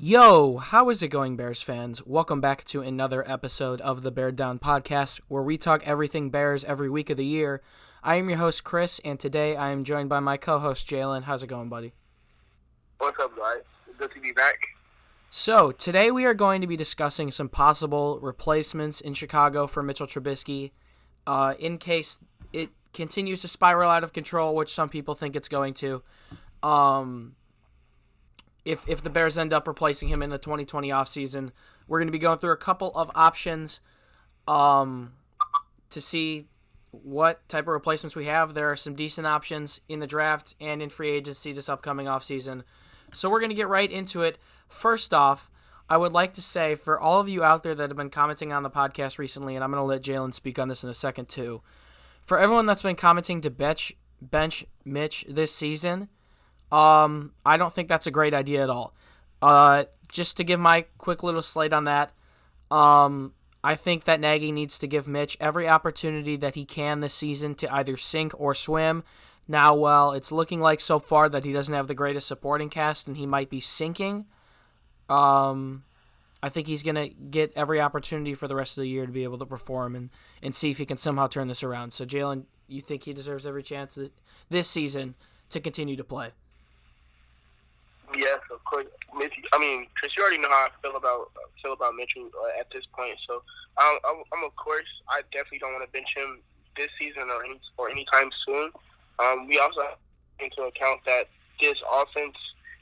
Yo, how is it going, Bears fans? Welcome back to another episode of the Bear Down Podcast, where we talk everything Bears every week of the year. I am your host, Chris, and today I am joined by my co-host, Jaylen. How's it going, buddy? What's up, guys? Good to be back. So, today we are going to be discussing some possible replacements in Chicago for Mitchell Trubisky, in case it continues to spiral out of control, which some people think it's going to. If the Bears end up replacing him in the 2020 offseason, we're going to be going through a couple of options to see what type of replacements we have. There are some decent options in the draft and in free agency this upcoming offseason. So we're going to get right into it. First off, I would like to say for all of you out there that have been commenting on the podcast recently, and I'm going to let Jaylen speak on this in a second too, for everyone that's been commenting to bench Mitch this season, I don't think that's a great idea at all. Just to give my quick little slate on that, I think that Nagy needs to give Mitch every opportunity that he can this season to either sink or swim. Now, while it's looking like so far that he doesn't have the greatest supporting cast and he might be sinking, I think he's going to get every opportunity for the rest of the year to be able to perform and see if he can somehow turn this around. So, Jaylen, you think he deserves every chance this season to continue to play? Yes, of course. Chris, you already know how I feel about Mitchell at this point. So, I'm of course, I definitely don't want to bench him this season or anytime soon. We also have to take into account that this offense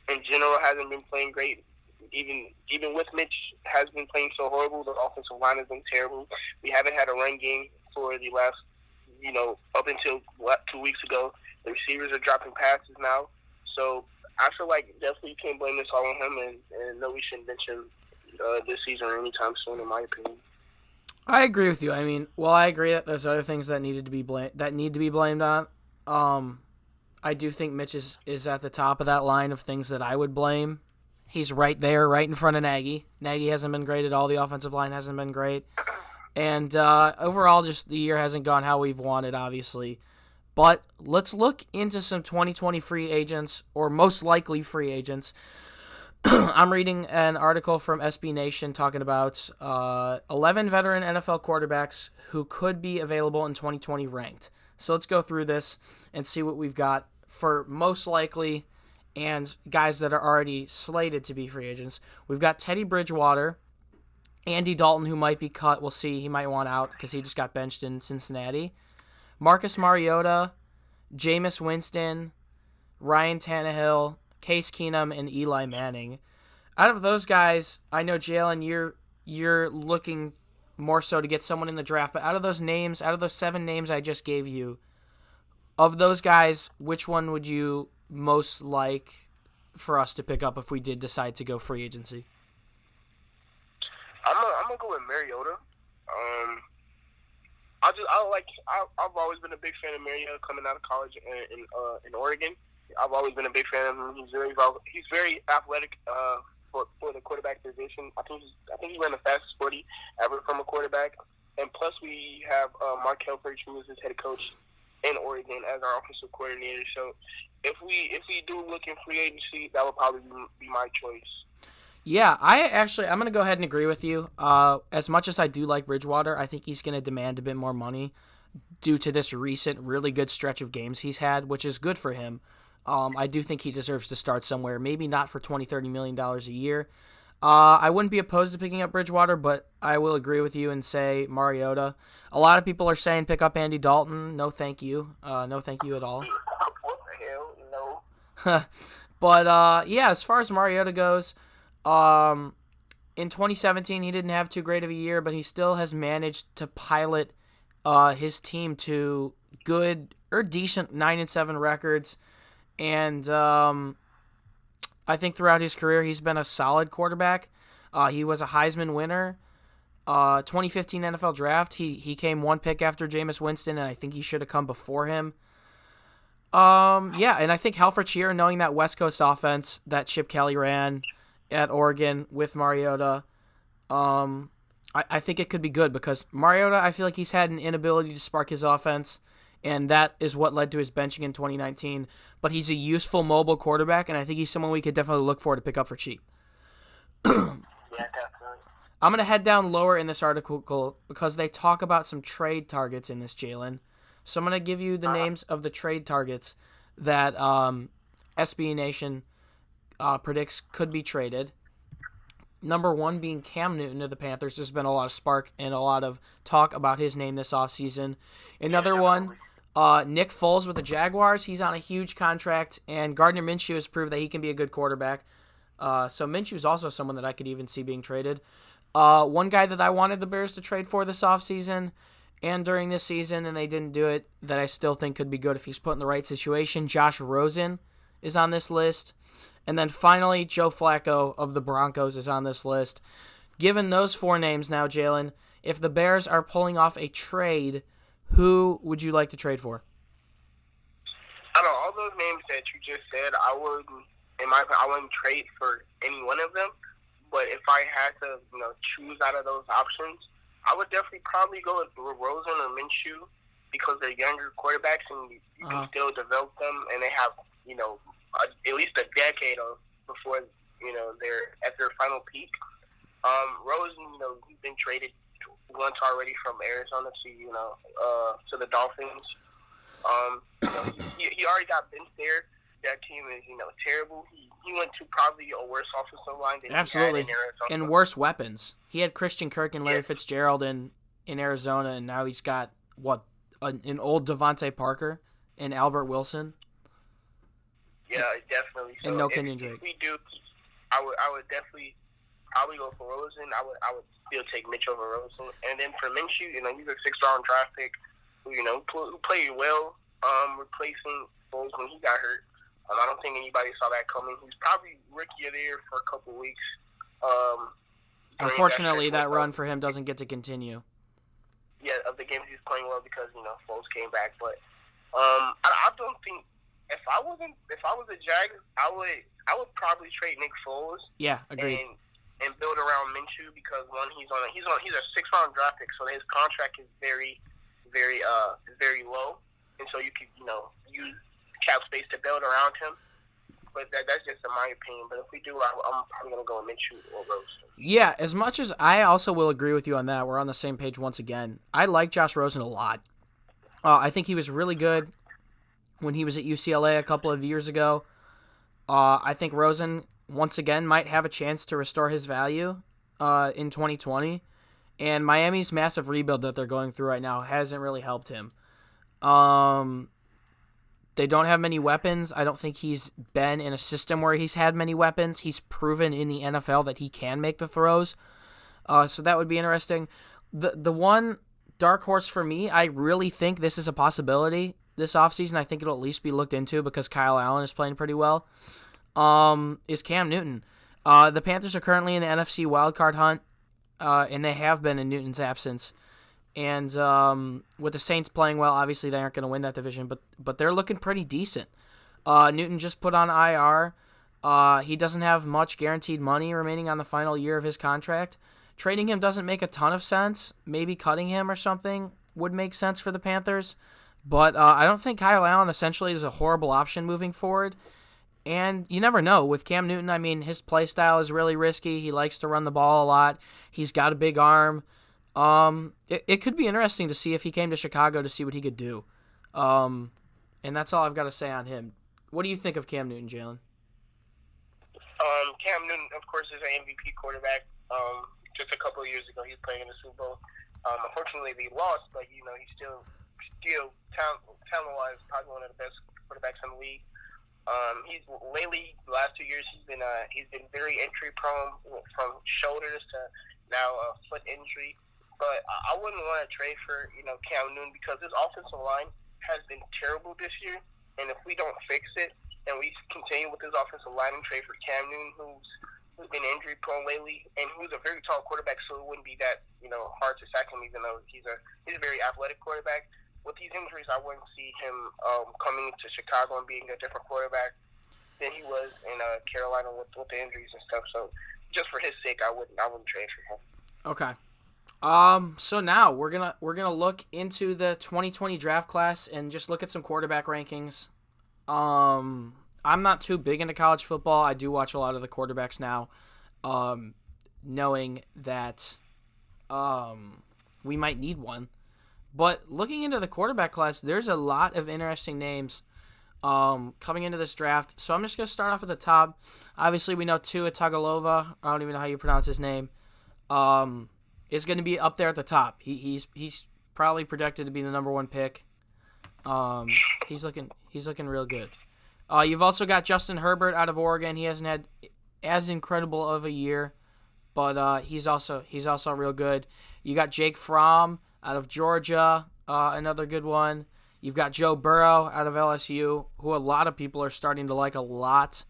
in general hasn't been playing great. Even with Mitch has been playing so horrible, the offensive line has been terrible. We haven't had a run game for the last, up until 2 weeks ago. The receivers are dropping passes now. So I feel like definitely you can't blame this all on him, and no, we shouldn't bench him this season or anytime soon, in my opinion. I agree with you. I agree that there's other things that need to be blamed on. I do think Mitch is at the top of that line of things that I would blame. He's right there, right in front of Nagy. Nagy hasn't been great at all. The offensive line hasn't been great. And overall, just the year hasn't gone how we've wanted, obviously. But let's look into some 2020 free agents, or most likely free agents. I'm reading an article from SB Nation talking about 11 veteran NFL quarterbacks who could be available in 2020 ranked. So let's go through this and see what we've got for most likely and guys that are already slated to be free agents. We've got Teddy Bridgewater, Andy Dalton, who might be cut. We'll see. He might want out because he just got benched in Cincinnati. Marcus Mariota, Jameis Winston, Ryan Tannehill, Case Keenum, and Eli Manning. Out of those guys, I know, Jaylen, you're looking more so to get someone in the draft, but out of those 7 names I just gave you, of those guys, which one would you most like for us to pick up if we did decide to go free agency? I'm gonna go with Mariota. I've always been a big fan of Mariota coming out of college in Oregon. I've always been a big fan of him. He's very athletic for the quarterback position. I think he ran the fastest 40 ever from a quarterback. And plus we have Markel Furch, who is his head coach in Oregon, as our offensive coordinator. So if we do look in free agency, that would probably be my choice. Yeah, I'm going to go ahead and agree with you. As much as I do like Bridgewater, I think he's going to demand a bit more money due to this recent really good stretch of games he's had, which is good for him. I do think he deserves to start somewhere, maybe not for $20, $30 million a year. I wouldn't be opposed to picking up Bridgewater, but I will agree with you and say Mariota. A lot of people are saying pick up Andy Dalton. No, thank you. No, thank you at all. What the hell? No. But, yeah, as far as Mariota goes, in 2017, he didn't have too great of a year, but he still has managed to pilot his team to good or decent 9-7 records. And I think throughout his career, he's been a solid quarterback. He was a Heisman winner. 2015 NFL draft, he came one pick after Jameis Winston, and I think he should have come before him. Yeah, and I think Helfrich here, knowing that West Coast offense that Chip Kelly ran at Oregon with Mariota, I think it could be good because Mariota, I feel like he's had an inability to spark his offense, and that is what led to his benching in 2019. But he's a useful mobile quarterback, and I think he's someone we could definitely look for to pick up for cheap. I'm going to head down lower in this article because they talk about some trade targets in this, Jaylen. So I'm going to give you the names of the trade targets that SB Nation predicts could be traded. Number 1 being Cam Newton of the Panthers. There's been a lot of spark and a lot of talk about his name this offseason. Another one, Nick Foles with the Jaguars. He's on a huge contract, and Gardner Minshew has proved that he can be a good quarterback. So Minshew is also someone that I could even see being traded. One guy that I wanted the Bears to trade for this offseason and during this season, and they didn't do it, that I still think could be good if he's put in the right situation. Josh Rosen is on this list. And then finally, Joe Flacco of the Broncos is on this list. Given those 4 names now, Jaylen, if the Bears are pulling off a trade, who would you like to trade for? I don't know, all those names that you just said, I wouldn't trade for any one of them. But if I had to, choose out of those options, I would definitely probably go with Rosen or Minshew because they're younger quarterbacks and you can still develop them, and they have, at least a decade before, they're at their final peak. Rosen, he's been traded once already from Arizona to the Dolphins. He already got benched there. That team is, terrible. He went to probably a worse offensive line than Absolutely. he had in Arizona. And worse weapons. He had Christian Kirk and Larry Fitzgerald in Arizona, and now he's got, an old Devontae Parker and Albert Wilson. Yeah, definitely. So and no Kenyon Drake. If we do, I would definitely probably go for Rosen. I would still take Mitch over Rosen. And then for Minshew, he's a 6th-round draft pick who played well, replacing Foles when he got hurt. I don't think anybody saw that coming. He's probably rookie of the year for a couple weeks. Unfortunately, that run for him doesn't get to continue. Yeah, of the games he's playing well because Foles came back. But I don't think if I was a Jag, I would probably trade Nick Foles. Yeah, agreed. And build around Minshew because one, he's a 6th-round draft pick, so his contract is very, very low, and so you could use cap space to build around him. But that's just in my opinion. But if we do, I'm probably going to go with Minshew or Rosen. Yeah, as much as I also will agree with you on that, we're on the same page once again. I like Josh Rosen a lot. I think he was really good when he was at UCLA a couple of years ago. I think Rosen, once again, might have a chance to restore his value in 2020. And Miami's massive rebuild that they're going through right now hasn't really helped him. They don't have many weapons. I don't think he's been in a system where he's had many weapons. He's proven in the NFL that he can make the throws. So that would be interesting. The one dark horse for me, I really think this is a possibility this offseason. I think it'll at least be looked into because Kyle Allen is playing pretty well, is Cam Newton. The Panthers are currently in the NFC wildcard hunt, and they have been in Newton's absence. And with the Saints playing well, obviously they aren't going to win that division, but they're looking pretty decent. Newton just put on IR. He doesn't have much guaranteed money remaining on the final year of his contract. Trading him doesn't make a ton of sense. Maybe cutting him or something would make sense for the Panthers. But I don't think Kyle Allen essentially is a horrible option moving forward. And you never know. With Cam Newton, I mean, his play style is really risky. He likes to run the ball a lot. He's got a big arm. It could be interesting to see if he came to Chicago to see what he could do. And that's all I've got to say on him. What do you think of Cam Newton, Jaylen? Cam Newton, of course, is an MVP quarterback. Just a couple of years ago, he was playing in the Super Bowl. Unfortunately, they lost, but he's still talent-wise, probably one of the best quarterbacks in the league. He's lately, the last 2 years, he's been very injury prone from shoulders to now a foot injury. But I wouldn't want to trade for Cam Newton because his offensive line has been terrible this year, and if we don't fix it and we continue with his offensive line and trade for Cam Newton, who's been injury prone lately, and who's a very tall quarterback, so it wouldn't be that hard to sack him, even though he's a very athletic quarterback. With these injuries, I wouldn't see him coming to Chicago and being a different quarterback than he was in Carolina with the injuries and stuff. So just for his sake, I wouldn't trade for him. Okay. So now we're gonna look into the 2020 draft class and just look at some quarterback rankings. I'm not too big into college football. I do watch a lot of the quarterbacks now. knowing that we might need one. But looking into the quarterback class, there's a lot of interesting names coming into this draft. So I'm just going to start off at the top. Obviously, we know Tua Tagovailoa. I don't even know how you pronounce his name. Is going to be up there at the top. He's probably projected to be the number one pick. He's looking real good. You've also got Justin Herbert out of Oregon. He hasn't had as incredible of a year, but he's also real good. You got Jake Fromm out of Georgia, another good one. You've got Joe Burrow out of LSU, who a lot of people are starting to like a lot.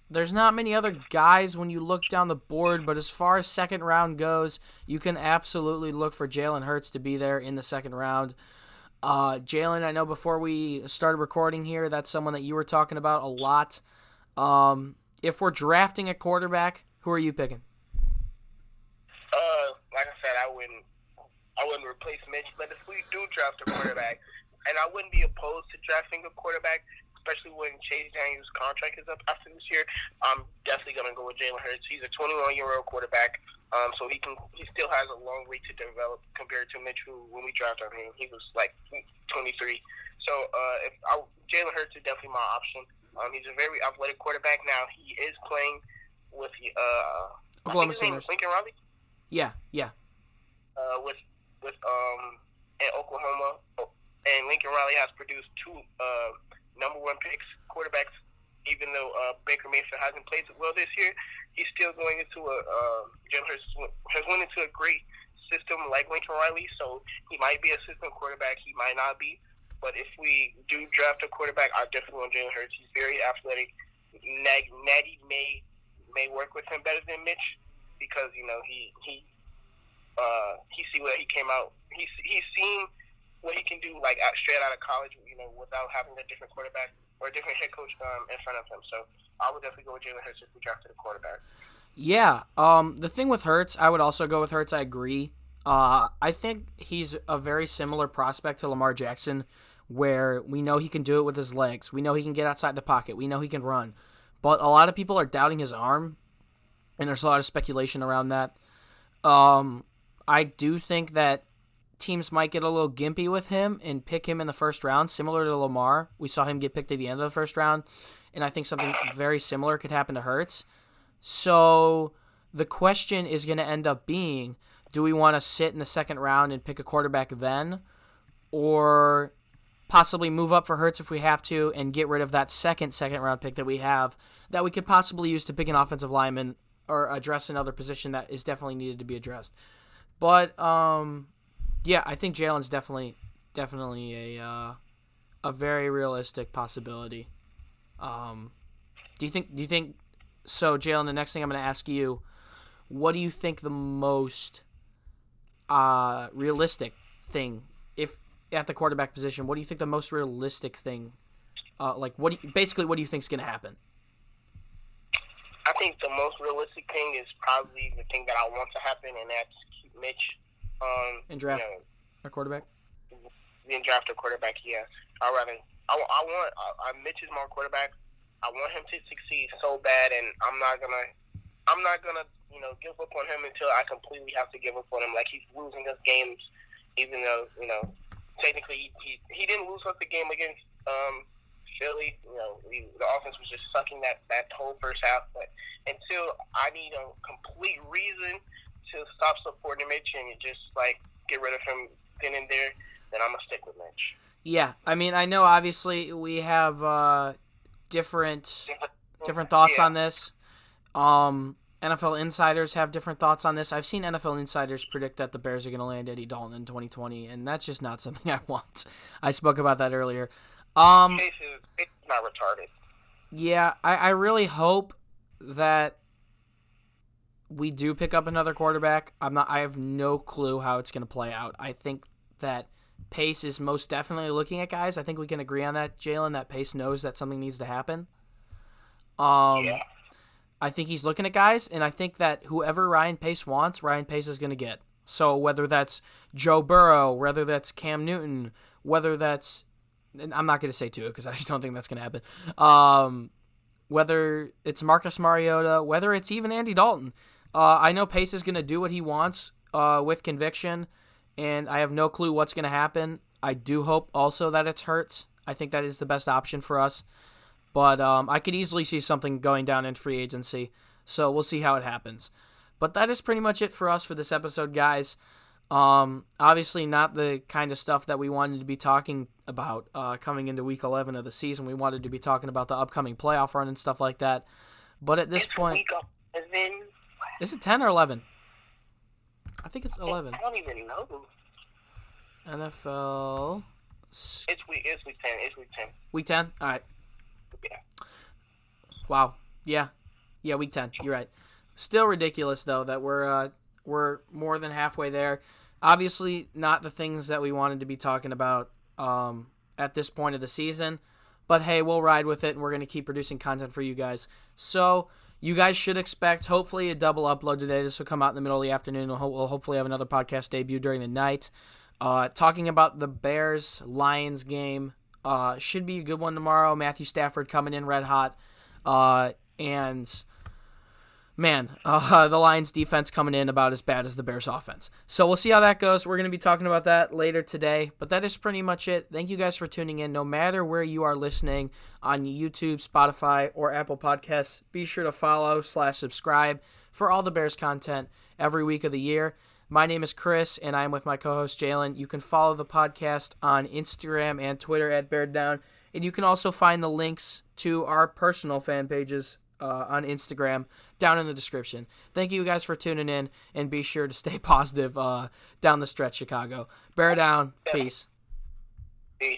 There's not many other guys when you look down the board, but as far as second round goes, you can absolutely look for Jalen Hurts to be there in the second round. Jalen, I know before we started recording here, that's someone that you were talking about a lot. If we're drafting a quarterback, who are you picking? Like I said, I wouldn't replace Mitch, but if we do draft a quarterback, and I wouldn't be opposed to drafting a quarterback, especially when Chase Daniel's contract is up after this year, I'm definitely going to go with Jalen Hurts. He's a 21-year-old quarterback, so he still has a long way to develop compared to Mitch, who, when we drafted him, he was like 23. So Jalen Hurts is definitely my option. He's a very athletic quarterback. Now, he is playing with Oklahoma Sooners. Lincoln Riley? Yeah. With in Oklahoma, and Lincoln Riley has produced two number one picks quarterbacks. Even though Baker Mayfield hasn't played well this year, he's still going into Jalen Hurts has went into a great system like Lincoln Riley. So he might be a system quarterback, he might not be. But if we do draft a quarterback, I definitely want Jalen Hurts. He's very athletic. Natty may work with him better than Mitch because he see what he came out. He's seen what he can do straight out of college, without having a different quarterback or a different head coach in front of him. So I would definitely go with Jalen Hurts if we drafted a quarterback. Yeah. The thing with Hurts, I would also go with Hurts. I agree. I think he's a very similar prospect to Lamar Jackson, where we know he can do it with his legs. We know he can get outside the pocket. We know he can run. But a lot of people are doubting his arm, and there's a lot of speculation around that. I do think that teams might get a little gimpy with him and pick him in the first round, similar to Lamar. We saw him get picked at the end of the first round, and I think something very similar could happen to Hurts. So the question is going to end up being, do we want to sit in the second round and pick a quarterback then, or possibly move up for Hurts if we have to and get rid of that second round pick that we have that we could possibly use to pick an offensive lineman or address another position that is definitely needed to be addressed. But yeah, I think Jalen's definitely a very realistic possibility. Do you think so, Jalen? The next thing I'm going to ask you, what do you think the most realistic thing, if at the quarterback position? What do you think the most realistic thing? What do you think is going to happen? I think the most realistic thing is probably the thing that I want to happen, and that's keep Mitch. And draft a quarterback. Then draft a quarterback. Yeah, I want Mitch is my quarterback. I want him to succeed so bad, and I'm not gonna give up on him until I completely have to give up on him. Like, he's losing us games, even though technically he didn't lose us the game against Philly. The offense was just sucking that whole first half. But until I need a complete reason to stop supporting Mitch and just get rid of him then and there, then I'm gonna stick with Mitch. Yeah, I mean, I know obviously we have different thoughts on this. NFL insiders have different thoughts on this. I've seen NFL insiders predict that the Bears are going to land Eddie Dalton in 2020, and that's just not something I want. I spoke about that earlier. It's not retarded. Yeah, I really hope that we do pick up another quarterback. I have no clue how it's going to play out. I think that Pace is most definitely looking at guys. I think we can agree on that, Jalen, that Pace knows that something needs to happen. Yeah. I think he's looking at guys, and I think that whoever Ryan Pace wants, Ryan Pace is going to get. So whether that's Joe Burrow, whether that's Cam Newton, whether that's – I'm not going to say Tua because I just don't think that's going to happen. whether it's Marcus Mariota, whether it's even Andy Dalton. I know Pace is going to do what he wants with conviction, and I have no clue what's going to happen. I do hope also that it's Hurts. I think that is the best option for us. But I could easily see something going down in free agency, so we'll see how it happens. But that is pretty much it for us for this episode, guys. Obviously not the kind of stuff that we wanted to be talking about coming into Week 11 of the season. We wanted to be talking about the upcoming playoff run and stuff like that. But at this point... Week 11. Is it 10 or 11? I think it's 11. I don't even know. NFL... It's week 10. It's week 10. Week 10? All right. Yeah. Wow. Yeah, week 10. You're right. Still ridiculous, though, that we're more than halfway there. Obviously, not the things that we wanted to be talking about at this point of the season. But, hey, we'll ride with it, and we're going to keep producing content for you guys. So, you guys should expect, hopefully, a double upload today. This will come out in the middle of the afternoon. We'll hopefully have another podcast debut during the night. Talking about the Bears-Lions game. Should be a good one tomorrow. Matthew Stafford coming in red hot. And... Man, the Lions defense coming in about as bad as the Bears offense. So we'll see how that goes. We're going to be talking about that later today. But that is pretty much it. Thank you guys for tuning in. No matter where you are listening on YouTube, Spotify, or Apple Podcasts, be sure to follow/subscribe for all the Bears content every week of the year. My name is Chris, and I'm with my co-host Jaylen. You can follow the podcast on Instagram and Twitter at BearDown. And you can also find the links to our personal fan pages on Instagram down in the description. Thank you guys for tuning in, and be sure to stay positive down the stretch, Chicago. Bear down. Peace. Peace.